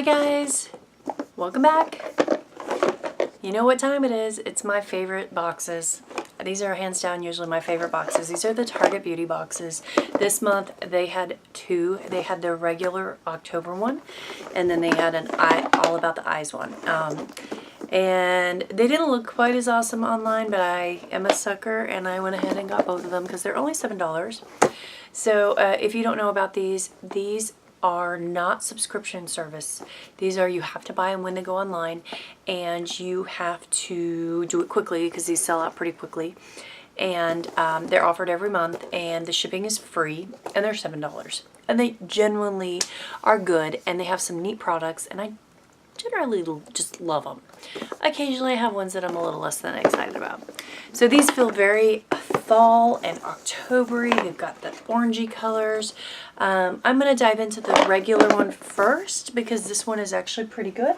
Hi guys, welcome back. You know what time it is. It's my favorite boxes. These are hands down usually my favorite boxes. These are the Target Beauty boxes. This month they had two. They had their regular October one, and then they had an all about the eyes one. And they didn't look quite as awesome online, but I am a sucker and I went ahead and got both of them because they're only $7. So if you don't know about these are not subscription service. These are, you have to buy them when they go online, and you have to do it quickly because these sell out pretty quickly. And they're offered every month, and the shipping is free, and they're $7. And they genuinely are good, and they have some neat products, and I generally just love them. Occasionally I have ones that I'm a little less than excited about. So these feel very fall and October-y. They've got the orangey colors. I'm going to dive into the regular one first because this one is actually pretty good.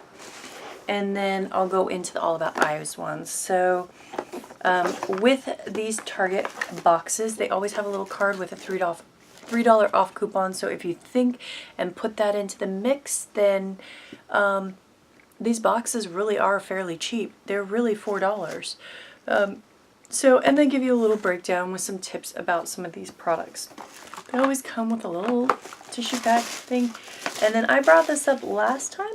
And then I'll go into the All About Eyes ones. So with these Target boxes, they always have a little card with a $3 off coupon. So if you think and put that into the mix, then these boxes really are fairly cheap. They're really $4. And they give you a little breakdown with some tips about some of these products. They always come with a little tissue pack thing. And then I brought this up last time.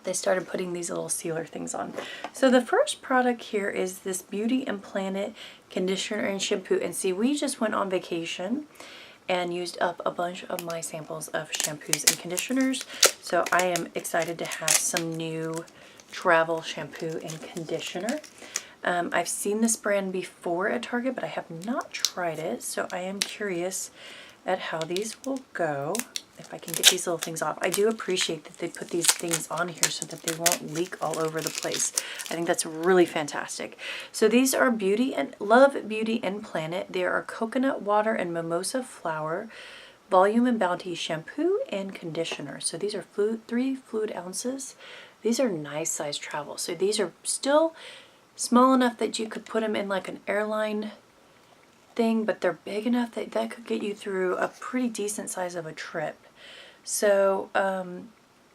They started putting these little sealer things on. So the first product here is this Beauty and Planet conditioner and shampoo. And see, we just went on vacation and used up a bunch of my samples of shampoos and conditioners. So I am excited to have some new travel shampoo and conditioner. I've seen this brand before at Target, but I have not tried it. So I am curious at how these will go, if I can get these little things off. I do appreciate that they put these things on here so that they won't leak all over the place. I think that's really fantastic. So these are Love Beauty and Planet. They are coconut water and mimosa flower, volume and bounty shampoo and conditioner. So these are 3 fluid ounces. These are nice size travel. So these are still small enough that you could put them in like an airline thing, but they're big enough that that could get you through a pretty decent size of a trip. So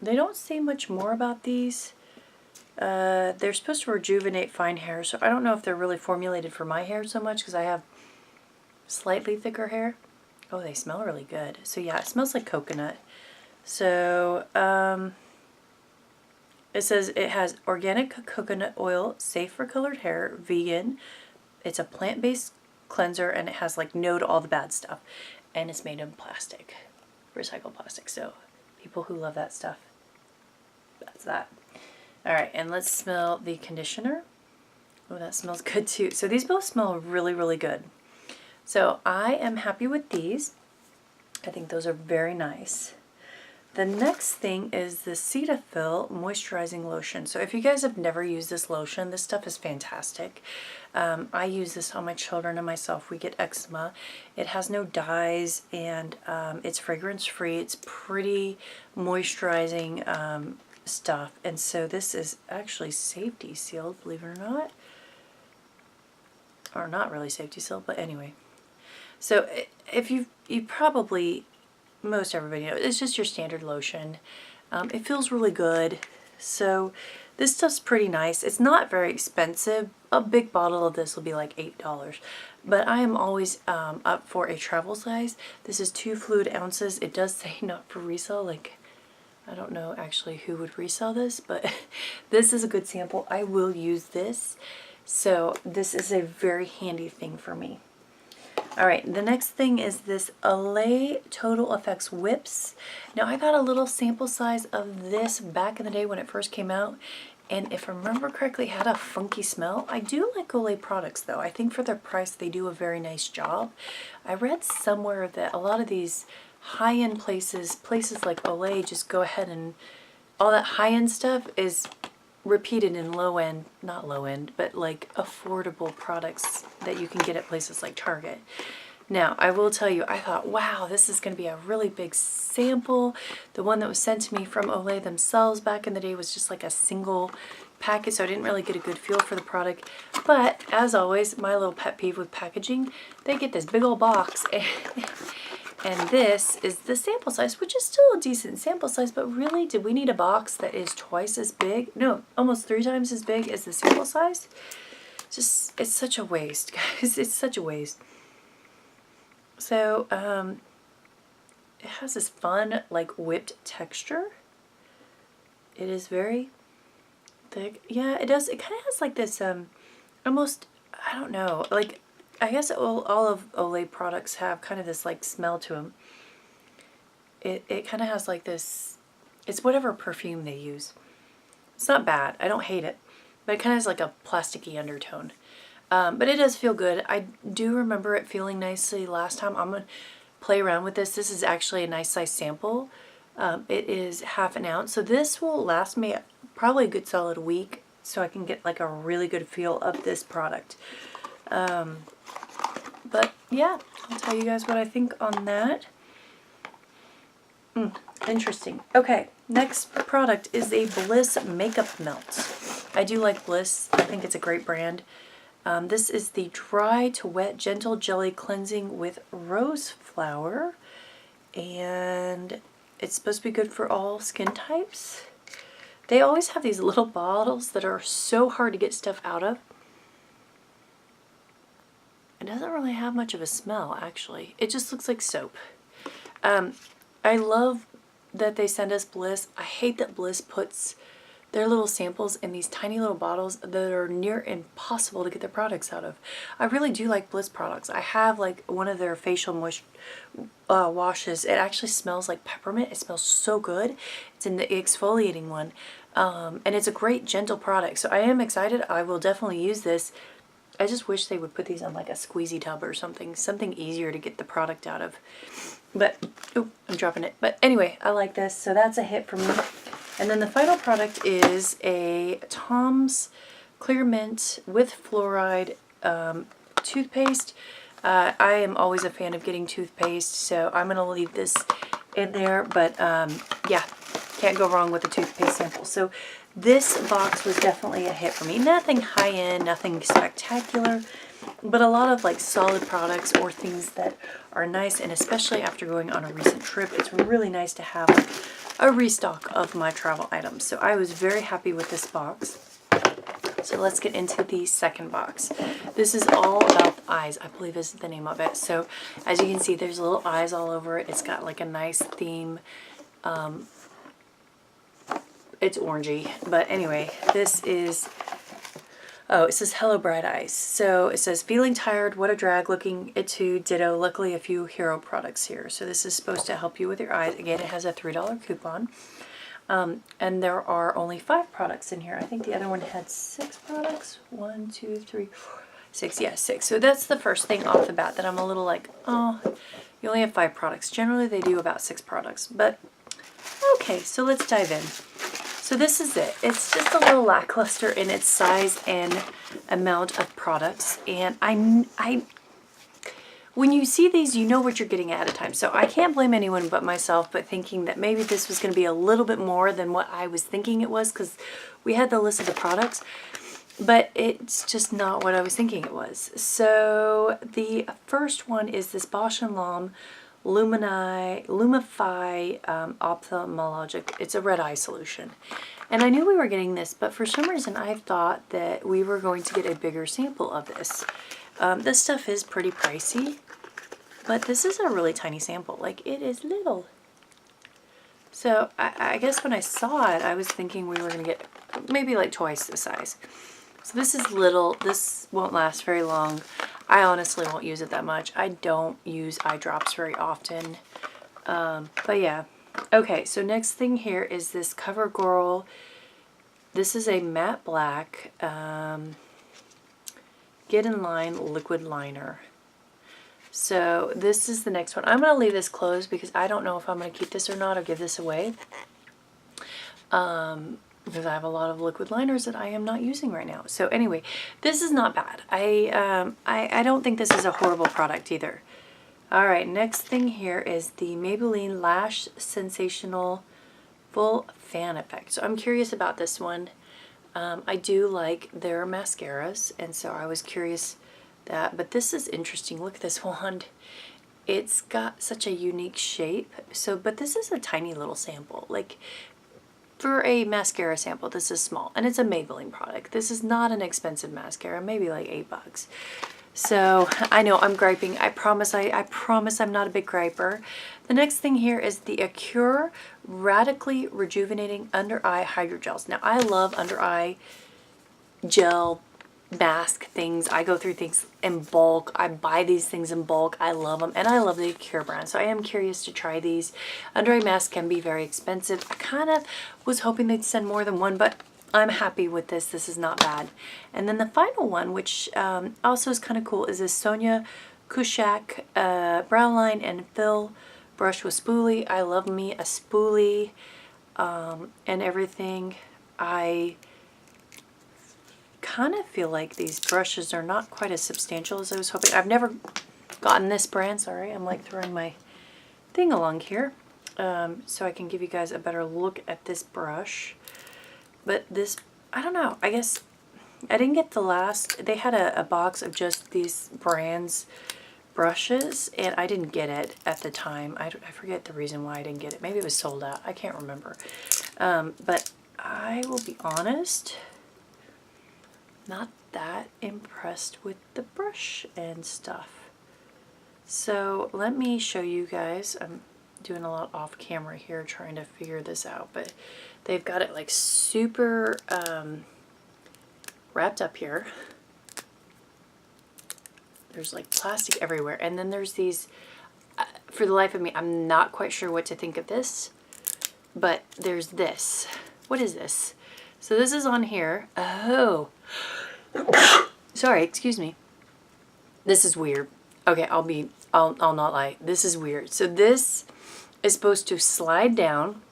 they don't say much more about these. They're supposed to rejuvenate fine hair, so I don't know if they're really formulated for my hair so much because I have slightly thicker hair. Oh, they smell really good. So yeah, it smells like coconut. So it says it has organic coconut oil, safe for colored hair, vegan. It's a plant-based cleanser, and it has like no to all the bad stuff, and it's made of plastic, recycled plastic. So people who love that stuff, that's that. All right, and let's smell the conditioner. Oh, that smells good too. So these both smell really, really good. So I am happy with these. I think those are very nice. The next thing is the Cetaphil Moisturizing Lotion. So if you guys have never used this lotion, this stuff is fantastic. I use this on my children and myself. We get eczema. It has no dyes, and it's fragrance free. It's pretty moisturizing stuff. And so this is actually safety sealed, believe it or not. Or not really safety sealed, but anyway. So if you probably, most everybody knows, it's just your standard lotion. It feels really good. So this stuff's pretty nice. It's not very expensive. A big bottle of this will be like $8. But I am always up for a travel size. This is 2 fluid ounces. It does say not for resale. Like, I don't know actually who would resell this, but this is a good sample. I will use this. So this is a very handy thing for me. Alright, the next thing is this Olay Total Effects Whips. Now I got a little sample size of this back in the day when it first came out, and if I remember correctly, it had a funky smell. I do like Olay products though. I think for their price they do a very nice job. I read somewhere that a lot of these high-end places like Olay, just go ahead and all that high-end stuff is repeated in low-end, not low-end, but like affordable products that you can get at places like Target. Now, I will tell you, I thought, wow, this is going to be a really big sample. The one that was sent to me from Olay themselves back in the day was just like a single packet, so I didn't really get a good feel for the product. But as always, my little pet peeve with packaging, they get this big old box And this is the sample size, which is still a decent sample size, but really, did we need a box that is twice as big? No, almost 3 times as big as the sample size? Just, it's such a waste, guys. It's such a waste. So, it has this fun, like, whipped texture. It is very thick. Yeah, it does. It kind of has like this, almost, I don't know, like, I guess all of Olay products have kind of this like smell to them. It kind of has like this, it's whatever perfume they use. It's not bad. I don't hate it, but it kind of has like a plasticky undertone. But it does feel good. I do remember it feeling nicely last time. I'm going to play around with this. This is actually a nice size sample. It is 1/2 ounce. So this will last me probably a good solid week, so I can get like a really good feel of this product. But yeah, I'll tell you guys what I think on that. Interesting. Okay, next product is a Bliss Makeup Melt. I do like Bliss. I think it's a great brand. This is the Dry to Wet Gentle Jelly Cleansing with Rose Flower. And it's supposed to be good for all skin types. They always have these little bottles that are so hard to get stuff out of. It doesn't really have much of a smell, actually. It just looks like soap. I love that they send us Bliss. I hate that Bliss puts their little samples in these tiny little bottles that are near impossible to get their products out of. I really do like Bliss products. I have like one of their facial moist washes. It actually smells like peppermint. It smells so good. It's in the exfoliating one. And it's a great gentle product. So I am excited. I will definitely use this. I just wish they would put these on like a squeezy tub or something. Something easier to get the product out of. But, oh, I'm dropping it. But anyway, I like this. So that's a hit for me. And then the final product is a Tom's Clear Mint with Fluoride toothpaste. I am always a fan of getting toothpaste, so I'm going to leave this in there. But yeah, can't go wrong with a toothpaste sample. So this box was definitely a hit for me. Nothing high-end, nothing spectacular, but a lot of like solid products or things that are nice. And especially after going on a recent trip, it's really nice to have like a restock of my travel items. So I was very happy with this box. So let's get into the second box. This is all about eyes, I believe is the name of it. So as you can see, there's little eyes all over it. It's got like a nice theme. It's orangey, but anyway, this is, oh, it says Hello Bright Eyes. So it says, feeling tired, what a drag, looking at to ditto. Luckily a few hero products here. So this is supposed to help you with your eyes. Again, it has a $3 coupon. And there are only 5 products in here. I think the other one had 6 products. 1, 2, 3, 4, 6. Yeah, 6. So that's the first thing off the bat that I'm a little like, oh, you only have 5 products. Generally they do about 6 products. But okay, so let's dive in. So this is it. It's just a little lackluster in its size and amount of products. And when you see these, you know what you're getting at a time. So I can't blame anyone but myself, but thinking that maybe this was going to be a little bit more than what I was thinking it was, because we had the list of the products, but it's just not what I was thinking it was. So the first one is this Bausch & Lomb Lumify Ophthalmologic. It's a red eye solution. And I knew we were getting this, but for some reason I thought that we were going to get a bigger sample of this. This stuff is pretty pricey, but this is a really tiny sample. Like, it is little. So I guess when I saw it, I was thinking we were going to get maybe like twice the size. So this is little. This won't last very long. I honestly won't use it that much. I don't use eye drops very often. But yeah. Okay, so next thing here is this CoverGirl. This is a matte black Get in Line liquid liner. So this is the next one. I'm going to leave this closed because I don't know if I'm going to keep this or not or give this away. Because I have a lot of liquid liners that I am not using right now. So anyway, this is not bad. I don't think this is a horrible product either. Alright, next thing here is the Maybelline Lash Sensational Full Fan Effect. So I'm curious about this one. I do like their mascaras, and so I was curious that, but this is interesting. Look at this wand. it's got such a unique shape. So, but this is a tiny little sample. Like, for a mascara sample, this is small, and it's a Maybelline product. This is not an expensive mascara, maybe like $8. So I know I'm griping. I promise I'm not a big griper. The next thing here is the Acure Radically Rejuvenating Under Eye Hydrogels. Now I love under eye gel mask things. I go through things in bulk. I buy these things in bulk. I love them, and I love the Acure brand. So I am curious to try these. Under eye masks can be very expensive. I kind of was hoping they'd send more than one, but I'm happy with this. This is not bad. And then the final one, which also is kind of cool, is this Sonia Kushak Brow Line and Fill Brush with Spoolie. I love me a spoolie and everything. I kind of feel like these brushes are not quite as substantial as I was hoping. I've never gotten this brand. Sorry, I'm like throwing my thing along here so I can give you guys a better look at this brush. But this, I don't know, I guess I didn't get the last, they had a box of just these brands brushes, and I didn't get it at the time. I forget the reason why I didn't get it. Maybe it was sold out. I can't remember. But I will be honest, not that impressed with the brush and stuff. So let me show you guys. I'm doing a lot off camera here trying to figure this out, but they've got it like super wrapped up here. There's like plastic everywhere, and then there's these, for the life of me, I'm not quite sure what to think of this, but there's this. What is this? So this is on here. Oh, sorry, excuse me. This is weird. Okay, I'll not lie. This is weird. So this is supposed to slide down.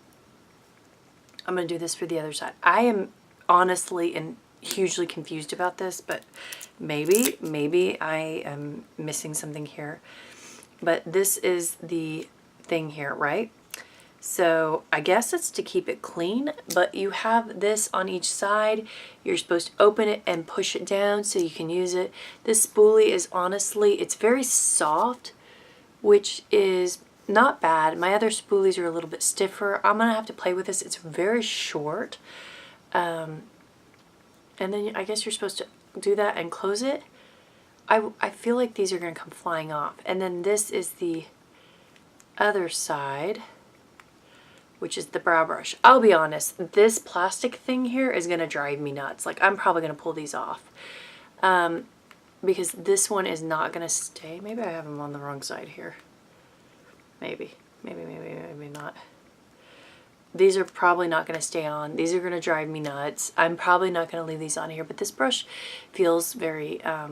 I'm going to do this for the other side. I am honestly and hugely confused about this, but maybe I am missing something here. But this is the thing here, right? So I guess it's to keep it clean, but you have this on each side. You're supposed to open it and push it down so you can use it. This spoolie is honestly, it's very soft, which is not bad. My other spoolies are a little bit stiffer. I'm gonna have to play with this. It's very short. And then I guess you're supposed to do that and close it. I feel like these are gonna come flying off. And then this is the other side, which is the brow brush. I'll be honest, this plastic thing here is gonna drive me nuts. Like, I'm probably gonna pull these off. Because this one is not gonna stay. Maybe I have them on the wrong side here. Maybe not. These are probably not going to stay on. These are going to drive me nuts. I'm probably not going to leave these on here, but this brush feels very, I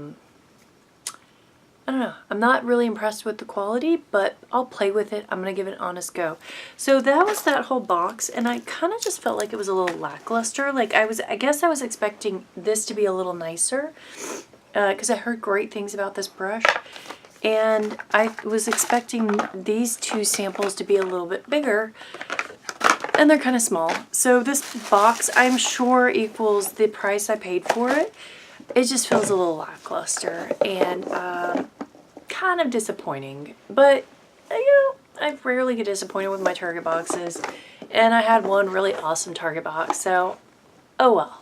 don't know. I'm not really impressed with the quality, but I'll play with it. I'm going to give it an honest go. So that was that whole box, and I kind of just felt like it was a little lackluster. Like I guess I was expecting this to be a little nicer because I heard great things about this brush. And I was expecting these two samples to be a little bit bigger, and they're kind of small. So this box, I'm sure, equals the price I paid for it. It just feels a little lackluster and kind of disappointing. But, you know, I rarely get disappointed with my Target boxes. And I had one really awesome Target box, so oh well.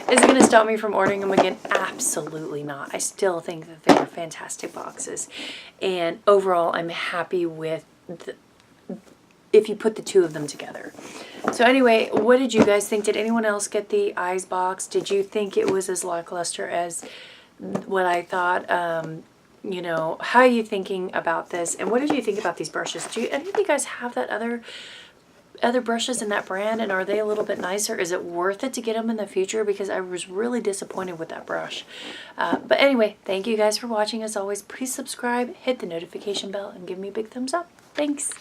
Is it going to stop me from ordering them again? Absolutely not. I still think that they are fantastic boxes. And overall, I'm happy with if you put the two of them together. So anyway, what did you guys think? Did anyone else get the eyes box? Did you think it was as lackluster as what I thought? You know, how are you thinking about this? And what did you think about these brushes? Do any of you guys have that other brushes in that brand, and are they a little bit nicer? Is it worth it to get them in the future? Because I was really disappointed with that brush. But anyway, thank you guys for watching. As always, please subscribe, hit the notification bell, and give me a big thumbs up. Thanks.